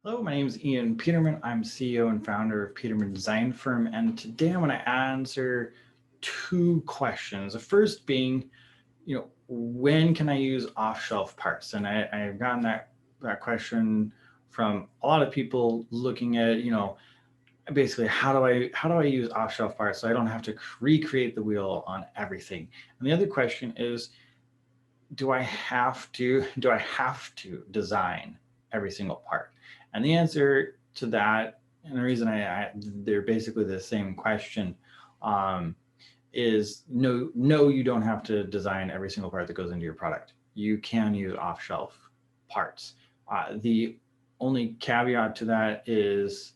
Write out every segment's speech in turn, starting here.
Hello, my name is Ian Peterman. I'm CEO and founder of Peterman Design Firm, and today I'm going to answer two questions. The first being, when can I use off-shelf parts? And I've gotten that question from a lot of people looking at, basically how do I use off-shelf parts so I don't have to recreate the wheel on everything. And the other question is, do I have to design every single part? And the answer to that, and the reason they're basically the same question, um, is no. No, you don't have to design every single part that goes into your product. You can use off-shelf parts. The only caveat to that is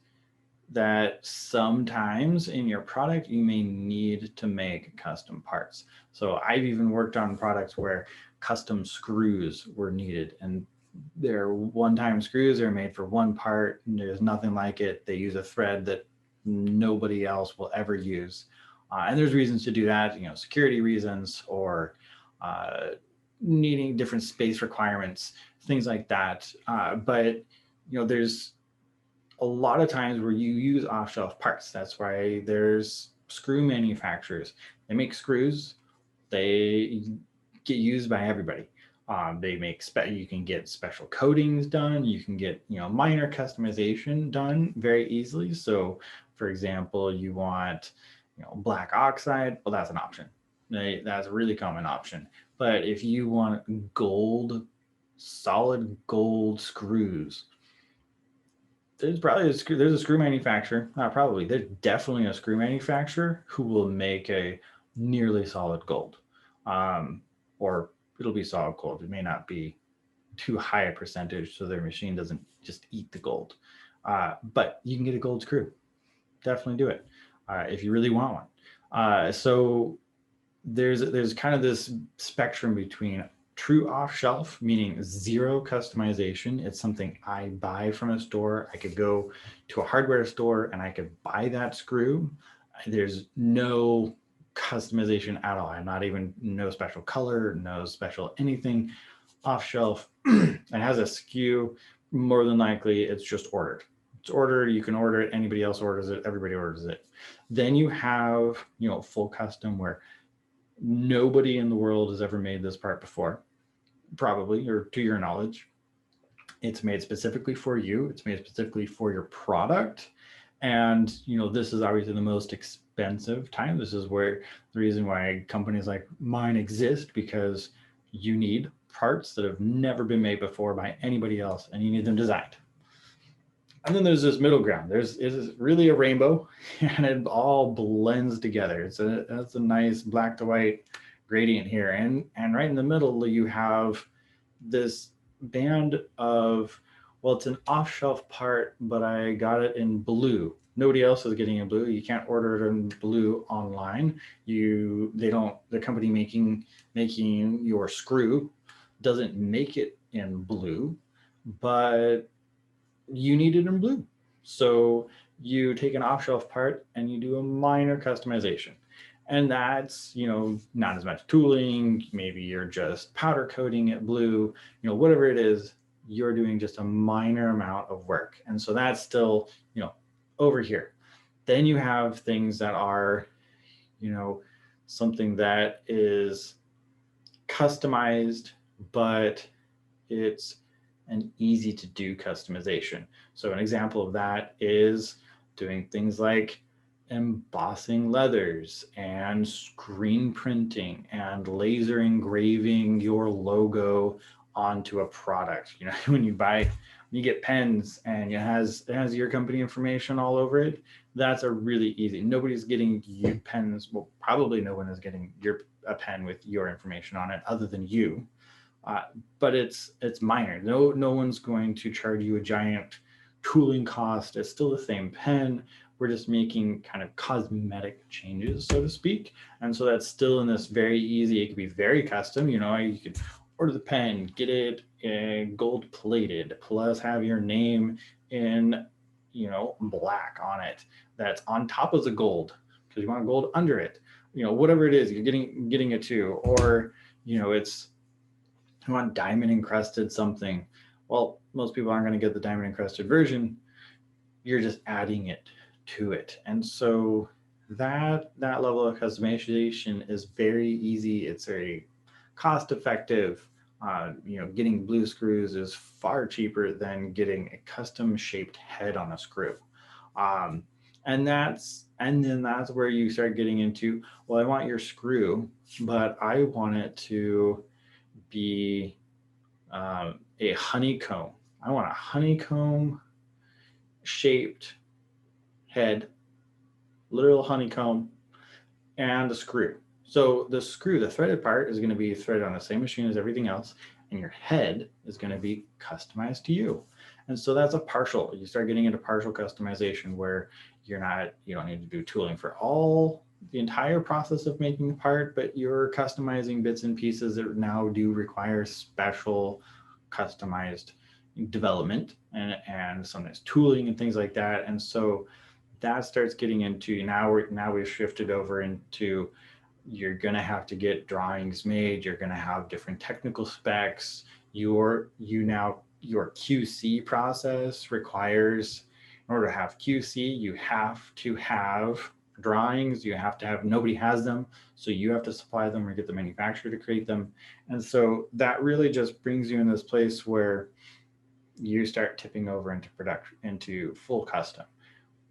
that sometimes in your product you may need to make custom parts. So I've even worked on products where custom screws were needed, and they're one-time screws. They're made for one part, and there's nothing like it. They use a thread that nobody else will ever use, and there's reasons to do that. Security reasons, or uh, needing different space requirements, things like that. But there's a lot of times where you use off-shelf parts. That's why there's screw manufacturers. They make screws. They get used by everybody. They make you can get special coatings done. You can get minor customization done very easily. So, for example, you want black oxide. Well, that's an option. That's a really common option. But if you want gold, solid gold screws, there's a screw manufacturer, not probably, there's definitely a screw manufacturer who will make a nearly solid gold, um, or it'll be solid gold. It may not be too high a percentage, so their machine doesn't just eat the gold. But you can get a gold screw. Definitely do it if you really want one. So there's kind of this spectrum between true off shelf, meaning zero customization. It's something I buy from a store. I could go to a hardware store and I could buy that screw. There's no customization at all. I'm not even no special color, no special anything. Off shelf. It has a SKU. More than likely, it's just ordered. It's ordered. You can order it. Anybody else orders it. Everybody orders it. Then you have full custom, where nobody in the world has ever made this part before, probably, or to your knowledge. It's made specifically for you. It's made specifically for your product. And this is obviously the most expensive time. This is where the reason why companies like mine exist, because you need parts that have never been made before by anybody else, and you need them designed. And then there's this middle ground. It's really a rainbow, and it all blends together. That's a nice black to white gradient here, and right in the middle you have this band of, well, it's an off-shelf part, but I got it in blue. Nobody else is getting it in blue. You can't order it in blue online. The company making your screw doesn't make it in blue, but you need it in blue. So you take an off-shelf part and you do a minor customization. And that's, not as much tooling. Maybe you're just powder coating it blue, whatever it is, you're doing just a minor amount of work. And so that's still, over here. Then you have things that are, something that is customized, but it's an easy to do customization. So an example of that is doing things like embossing leathers and screen printing and laser engraving your logo onto a product. When you get pens and it has your company information all over it, that's a really easy. Nobody's getting you pens. Well, probably no one is getting a pen with your information on it other than you. Uh, but it's minor. No one's going to charge you a giant tooling cost. It's still the same pen. We're just making kind of cosmetic changes, so to speak. And so that's still in this very easy. It could be very custom. You could order the pen, get it gold plated, plus have your name in black on it. That's on top of the gold, because you want gold under it. Whatever it is, you're getting it to, or it's, you want diamond encrusted something. Well, most people aren't going to get the diamond encrusted version. You're just adding it to it. And so that level of customization is very easy. It's very cost effective. Getting blue screws is far cheaper than getting a custom shaped head on a screw. Um, and then that's where you start getting into, well, I want your screw, but I want it to be a honeycomb. I want a honeycomb shaped head, literal honeycomb, and a screw. So the screw, the threaded part, is going to be threaded on the same machine as everything else, and your head is going to be customized to you. And so that's a partial. You start getting into partial customization where you don't need to do tooling for all the entire process of making the part, but you're customizing bits and pieces that now do require special customized development and sometimes tooling and things like that. And so that starts getting into, now we've shifted over into, you're going to have to get drawings made, you're going to have different technical specs. Your QC process requires, in order to have QC, you have to have drawings, you have to have, nobody has them, so you have to supply them or get the manufacturer to create them. And so that really just brings you in this place where you start tipping over into production, into full custom.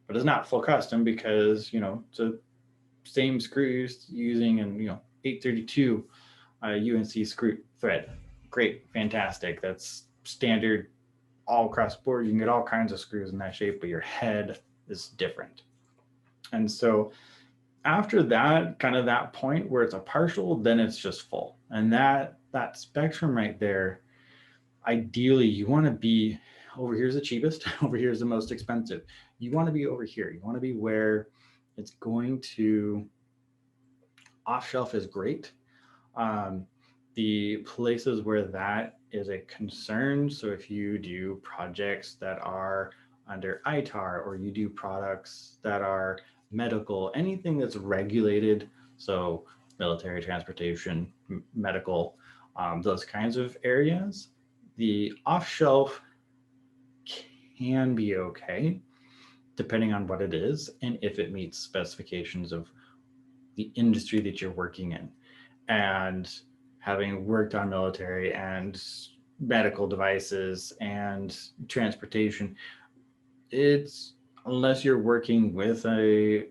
But it's not full custom because it's a same screws using an 832 UNC screw thread. Great, fantastic. That's standard all across the board. You can get all kinds of screws in that shape, but your head is different. And so after that, kind of that point where it's a partial, then it's just full. And that spectrum right there, ideally you want to be, over here's the cheapest, over here's the most expensive. You want to be over here. You want to be where it's going to, off shelf is great. The places where that is a concern, so if you do projects that are under ITAR, or you do products that are medical, anything that's regulated, so military, transportation, medical, those kinds of areas, the off shelf can be okay, depending on what it is and if it meets specifications of the industry that you're working in. And having worked on military and medical devices and transportation, it's, unless you're working with a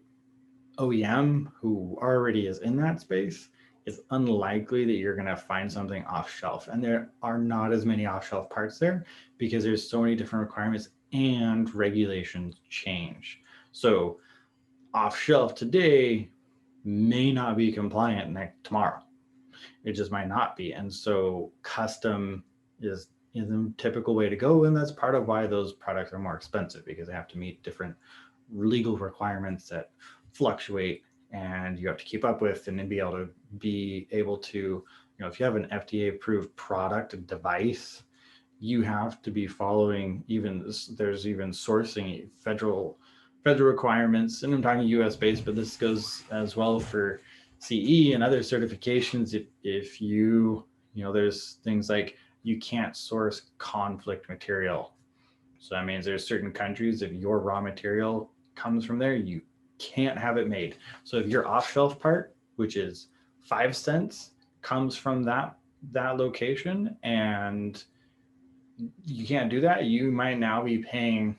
OEM who already is in that space, it's unlikely that you're going to find something off shelf. And there are not as many off shelf parts there because there's so many different requirements and regulations change. So off shelf today may not be compliant tomorrow. It just might not be. And so custom is the typical way to go. And that's part of why those products are more expensive, because they have to meet different legal requirements that fluctuate and you have to keep up with, and then be able to, if you have an FDA approved product, a device, you have to be following, there's even sourcing federal requirements, and I'm talking US based, but this goes as well for CE and other certifications. If there's things like you can't source conflict material. So that means there's certain countries, if your raw material comes from there, you can't have it made. So if your off-shelf part, which is 5 cents, comes from that location and you can't do that, you might now be paying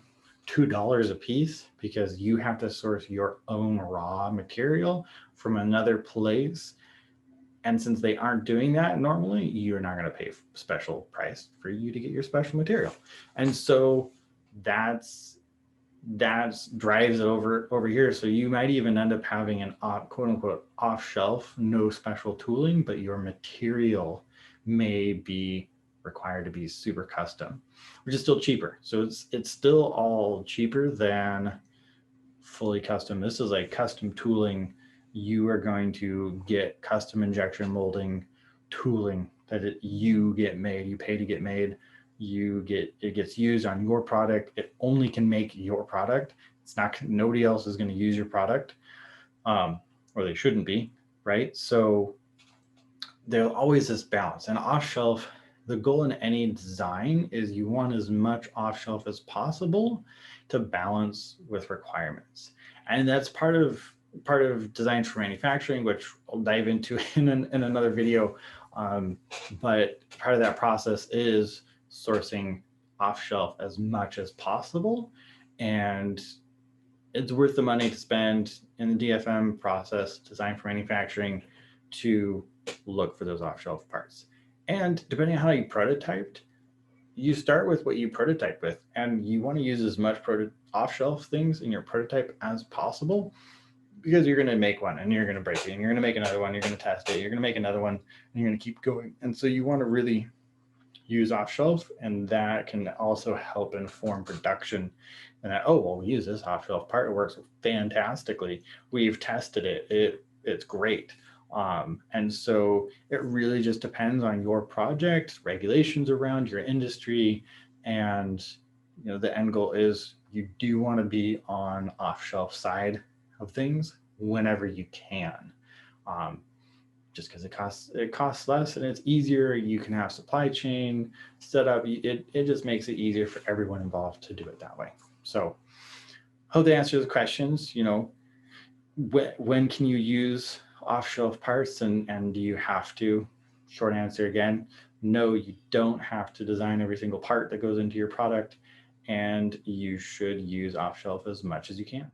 $2 a piece because you have to source your own raw material from another place. And since they aren't doing that normally, you're not going to pay special price for you to get your special material. And so that's drives it over here. So you might even end up having an quote unquote off shelf, no special tooling, but your material may be required to be super custom, which is still cheaper. So it's still all cheaper than fully custom. This is like custom tooling. You are going to get custom injection molding tooling that you get made, you pay to get made, it gets used on your product. It only can make your product. It's not, nobody else is going to use your product, or they shouldn't be, right? So there's always this balance. And off shelf the goal in any design is you want as much off-shelf as possible to balance with requirements. And that's part of design for manufacturing, which I'll dive into in another video. But part of that process is sourcing off-shelf as much as possible. And it's worth the money to spend in the DFM process, design for manufacturing, to look for those off-shelf parts. And depending on how you prototyped, you start with what you prototype with, and you want to use as much off-shelf things in your prototype as possible, because you're going to make one and you're going to break it, and you're going to make another one, you're going to test it, you're going to make another one, and you're going to keep going. And so you want to really use off-shelf, and that can also help inform production. And that, oh, well, we use this off-shelf part, it works fantastically, we've tested it's great. And so it really just depends on your project, regulations around your industry, and the end goal is you do want to be on off-shelf side of things whenever you can. Just because it costs less and it's easier, you can have supply chain set up. It just makes it easier for everyone involved to do it that way. So hope that answers the questions. When can you use off-shelf parts, and do you have to? Short answer again, no, you don't have to design every single part that goes into your product, and you should use off-shelf as much as you can.